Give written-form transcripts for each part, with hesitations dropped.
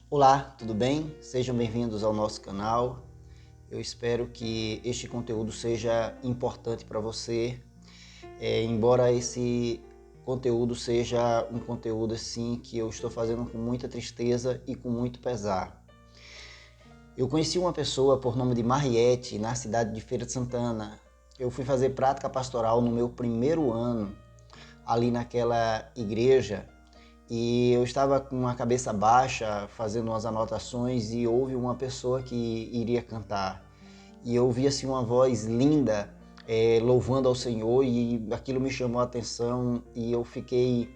Olá, tudo bem? Sejam bem-vindos ao nosso canal. Eu espero que este conteúdo seja importante para você, embora esse conteúdo seja um conteúdo assim que eu estou fazendo com muita tristeza e com muito pesar. Eu conheci uma pessoa por nome de Mariette na cidade de Feira de Santana. Eu fui fazer prática pastoral no meu primeiro ano ali naquela igreja. E eu estava com a cabeça baixa, fazendo umas anotações, e houve uma pessoa que iria cantar. E eu ouvi assim uma voz linda, louvando ao Senhor, e aquilo me chamou a atenção, e eu fiquei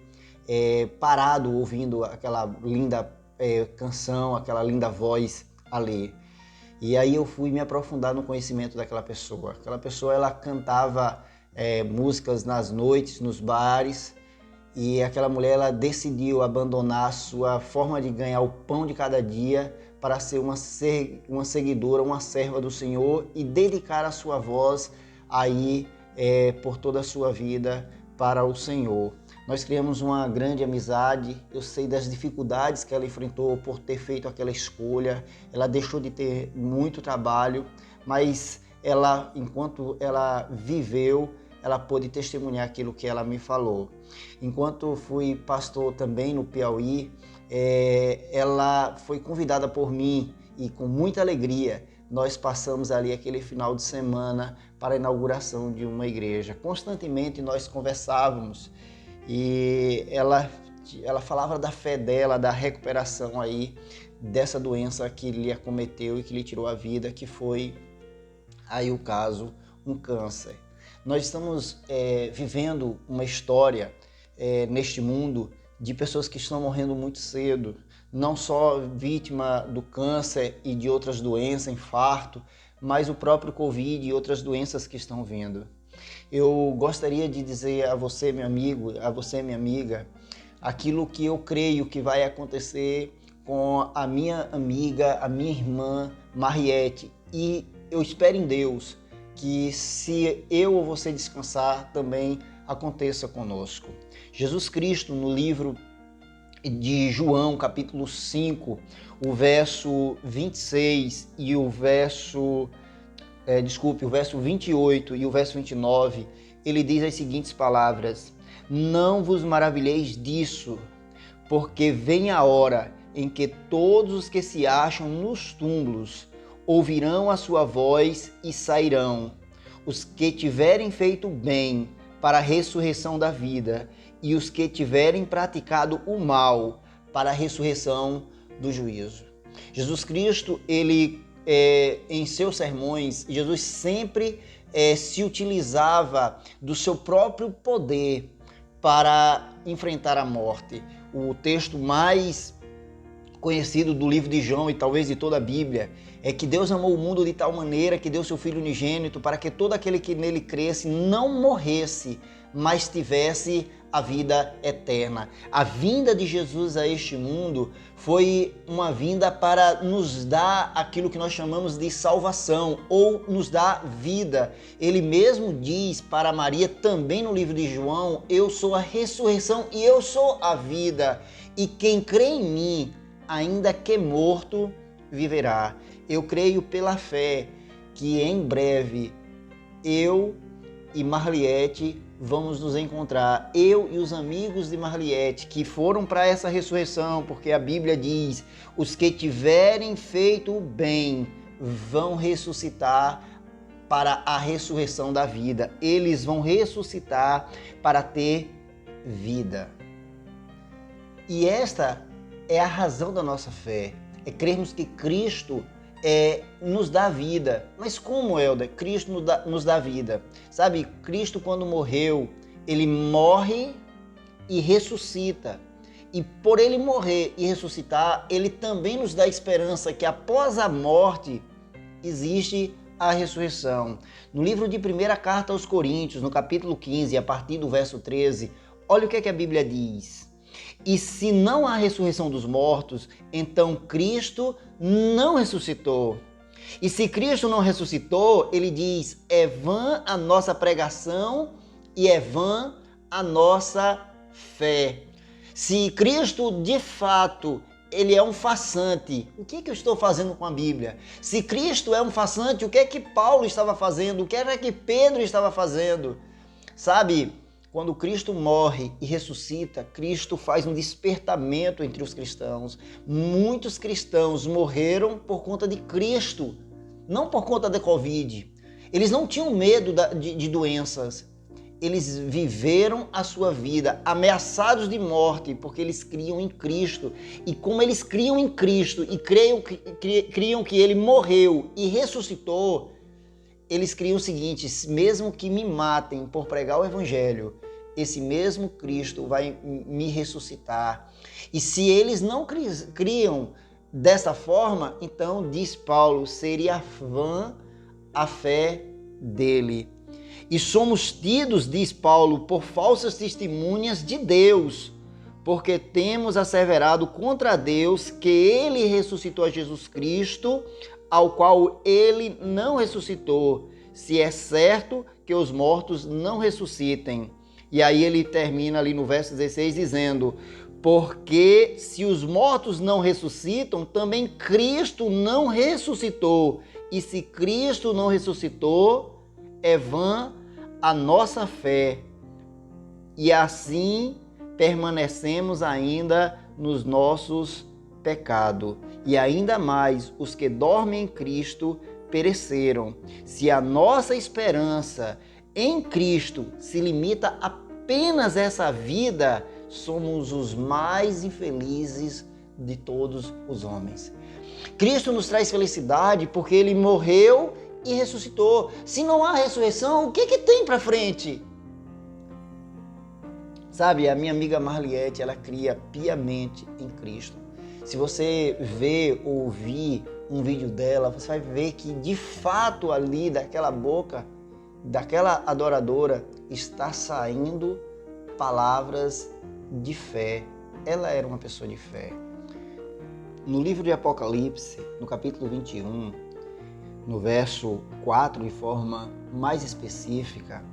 parado ouvindo aquela linda canção, aquela linda voz ali. E aí eu fui me aprofundar no conhecimento daquela pessoa. Aquela pessoa, ela cantava músicas nas noites, nos bares, e aquela mulher, ela decidiu abandonar a sua forma de ganhar o pão de cada dia para ser uma seguidora, uma serva do Senhor e dedicar a sua voz aí por toda a sua vida para o Senhor. Nós criamos uma grande amizade, eu sei das dificuldades que ela enfrentou por ter feito aquela escolha, ela deixou de ter muito trabalho, mas ela, enquanto ela viveu, ela pôde testemunhar aquilo que ela me falou. Enquanto fui pastor também no Piauí, ela foi convidada por mim e com muita alegria nós passamos ali aquele final de semana para a inauguração de uma igreja. Constantemente nós conversávamos e ela falava da fé dela, da recuperação aí dessa doença que lhe acometeu e que lhe tirou a vida, que foi aí o caso, um câncer. Nós estamos vivendo uma história neste mundo de pessoas que estão morrendo muito cedo, não só vítima do câncer e de outras doenças, infarto, mas o próprio Covid e outras doenças que estão vindo. Eu gostaria de dizer a você, meu amigo, a você, minha amiga, aquilo que eu creio que vai acontecer com a minha amiga, a minha irmã Mariette, e eu espero em Deus que se eu ou você descansar, também aconteça conosco. Jesus Cristo, no livro de João, capítulo 5, o verso 26 e o verso 28 e o verso 29, ele diz as seguintes palavras: Não vos maravilheis disso, porque vem a hora em que todos os que se acham nos túmulos ouvirão a sua voz e sairão, os que tiverem feito bem para a ressurreição da vida, e os que tiverem praticado o mal para a ressurreição do juízo. Jesus Cristo, ele em seus sermões, Jesus sempre se utilizava do seu próprio poder para enfrentar a morte. O texto mais conhecido do livro de João e talvez de toda a Bíblia é que Deus amou o mundo de tal maneira que deu seu Filho unigênito para que todo aquele que nele cresce não morresse, mas tivesse a vida eterna. A vinda de Jesus a este mundo foi uma vinda para nos dar aquilo que nós chamamos de salvação, ou nos dar vida. Ele mesmo diz para Maria, também no livro de João: eu sou a ressurreição e eu sou a vida, e quem crê em mim, ainda que morto, viverá. Eu creio pela fé que em breve eu e Mariette vamos nos encontrar, eu e os amigos de Mariette que foram para essa ressurreição, porque a Bíblia diz: os que tiverem feito o bem vão ressuscitar para a ressurreição da vida. Eles vão ressuscitar para ter vida. E esta é a razão da nossa fé, é crermos que Cristo nos dá vida. Mas como, Helder? Cristo nos dá vida. Sabe, Cristo, quando morreu, ele morre e ressuscita. E por ele morrer e ressuscitar, ele também nos dá esperança que após a morte existe a ressurreição. No livro de 1ª Carta aos Coríntios, no capítulo 15, a partir do verso 13, olha o que a Bíblia diz. E se não há ressurreição dos mortos, então Cristo não ressuscitou. E se Cristo não ressuscitou, ele diz: é vã a nossa pregação e é vã a nossa fé. Se Cristo de fato ele é um farsante. O que eu estou fazendo com a Bíblia? Se Cristo é um farsante, o que é que Paulo estava fazendo? O que era que Pedro estava fazendo? Sabe, quando Cristo morre e ressuscita, Cristo faz um despertamento entre os cristãos. Muitos cristãos morreram por conta de Cristo, não por conta da Covid. Eles não tinham medo de doenças. Eles viveram a sua vida ameaçados de morte porque eles criam em Cristo. E como eles criam em Cristo e criam que ele morreu e ressuscitou, eles criam o seguinte: mesmo que me matem por pregar o evangelho, esse mesmo Cristo vai me ressuscitar. E se eles não criam dessa forma, então, diz Paulo, seria vã a fé dele. E somos tidos, diz Paulo, por falsas testemunhas de Deus, porque temos asseverado contra Deus que ele ressuscitou a Jesus Cristo, ao qual ele não ressuscitou, se é certo que os mortos não ressuscitem. E aí ele termina ali no verso 16 dizendo: porque se os mortos não ressuscitam, também Cristo não ressuscitou. E se Cristo não ressuscitou, é vã a nossa fé, e assim permanecemos ainda nos nossos pecados. E ainda mais, os que dormem em Cristo pereceram. Se a nossa esperança em Cristo se limita apenas a essa vida, somos os mais infelizes de todos os homens. Cristo nos traz felicidade porque ele morreu e ressuscitou. Se não há ressurreição, o que tem para frente? Sabe, a minha amiga Marliette, ela cria piamente em Cristo. Se você ver, ouvir um vídeo dela, você vai ver que de fato ali daquela boca, daquela adoradora, está saindo palavras de fé. Ela era uma pessoa de fé. No livro de Apocalipse, no capítulo 21, no verso 4, de forma mais específica,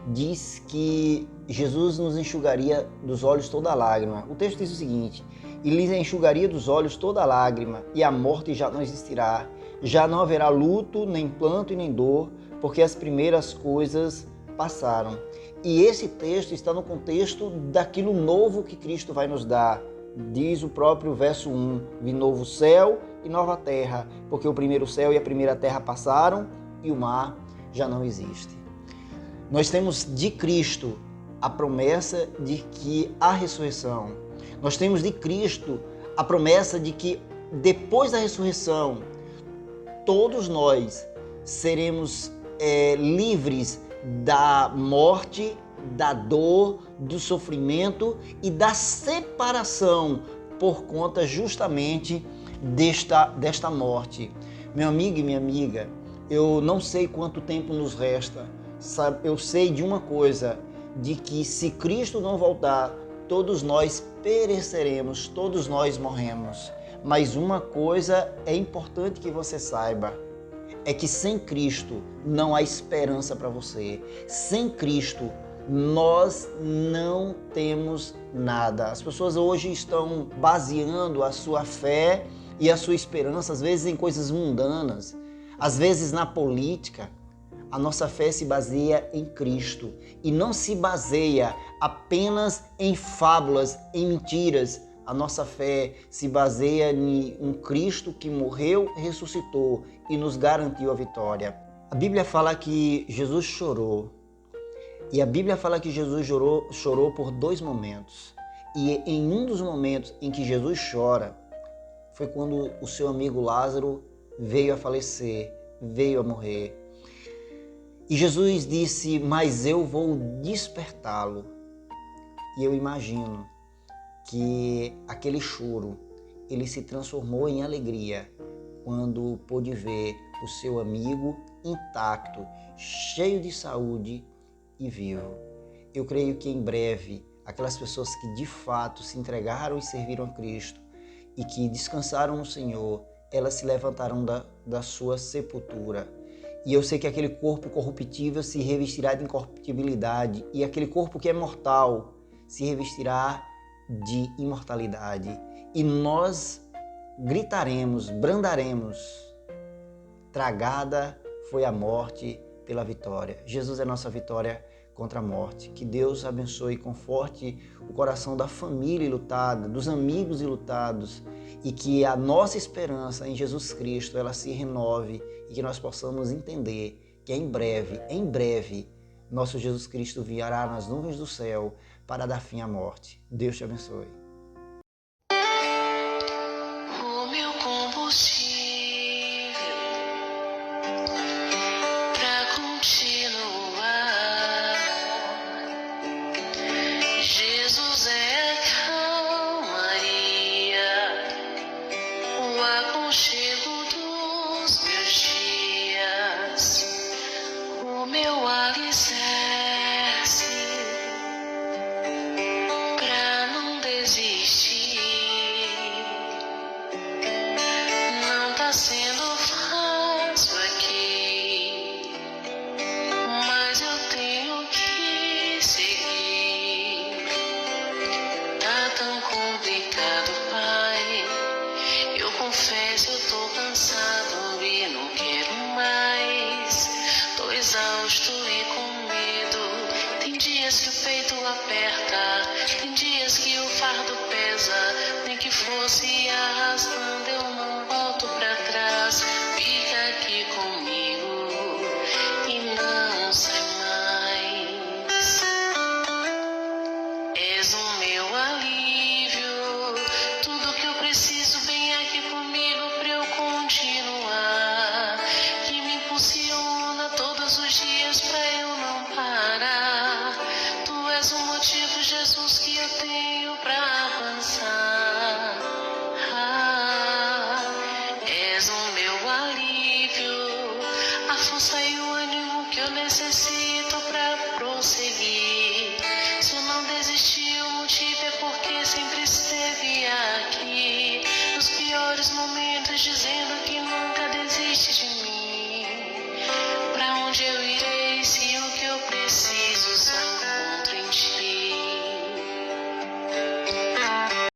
diz que Jesus nos enxugaria dos olhos toda lágrima. O texto diz o seguinte: e lhes enxugaria dos olhos toda lágrima, e a morte já não existirá. Já não haverá luto, nem pranto e nem dor, porque as primeiras coisas passaram. E esse texto está no contexto daquilo novo que Cristo vai nos dar. Diz o próprio verso 1, vi novo céu e nova terra, porque o primeiro céu e a primeira terra passaram e o mar já não existe. Nós temos de Cristo a promessa de que há ressurreição. Nós temos de Cristo a promessa de que depois da ressurreição, todos nós seremos livres da morte, da dor, do sofrimento e da separação por conta justamente desta morte. Meu amigo e minha amiga, eu não sei quanto tempo nos resta. Eu sei de uma coisa, de que se Cristo não voltar, todos nós pereceremos, todos nós morremos. Mas uma coisa é importante que você saiba, é que sem Cristo não há esperança para você. Sem Cristo nós não temos nada. As pessoas hoje estão baseando a sua fé e a sua esperança, às vezes, em coisas mundanas, às vezes na política. A nossa fé se baseia em Cristo e não se baseia apenas em fábulas, em mentiras. A nossa fé se baseia em um Cristo que morreu, ressuscitou e nos garantiu a vitória. A Bíblia fala que Jesus chorou. E a Bíblia fala que Jesus chorou por 2 momentos. E em um dos momentos em que Jesus chora, foi quando o seu amigo Lázaro veio a falecer, veio a morrer. E Jesus disse, mas eu vou despertá-lo. E eu imagino que aquele choro, ele se transformou em alegria quando pôde ver o seu amigo intacto, cheio de saúde e vivo. Eu creio que em breve, aquelas pessoas que de fato se entregaram e serviram a Cristo e que descansaram no Senhor, elas se levantarão da sua sepultura. E eu sei que aquele corpo corruptível se revestirá de incorruptibilidade e aquele corpo que é mortal se revestirá de imortalidade. E nós gritaremos, brandaremos: tragada foi a morte pela vitória. Jesus é nossa vitória contra a morte. Que Deus abençoe e conforte o coração da família enlutada, dos amigos enlutados, e que a nossa esperança em Jesus Cristo ela se renove e que nós possamos entender que em breve, nosso Jesus Cristo virá nas nuvens do céu para dar fim à morte. Deus te abençoe. O meu combustível pra continuar. Jesus é a calmaria, o aconchego dos meus dias, o meu alicerce pra não desistir. Não tá sendo fácil aqui, mas eu tenho que seguir. Tá tão complicado, pai. Eu confesso, eu tô cansado e não quero mais. Tô exausto e com medo. Tem dias que o peito aperta, tem dias que o fardo pesa. Nem que fosse arrastando, eu não volto pra trás. Fica aqui comigo e não sai mais. És o meu alívio, tudo que eu preciso vem aqui comigo pra eu continuar. Que me impulsiona todos os dias pra eu não parar. Tu és o motivo, Jesus, que eu tenho pra avançar. És o meu alívio, a força e o ânimo que eu necessito pra prosseguir. Se eu não desistir, o motivo é porque sempre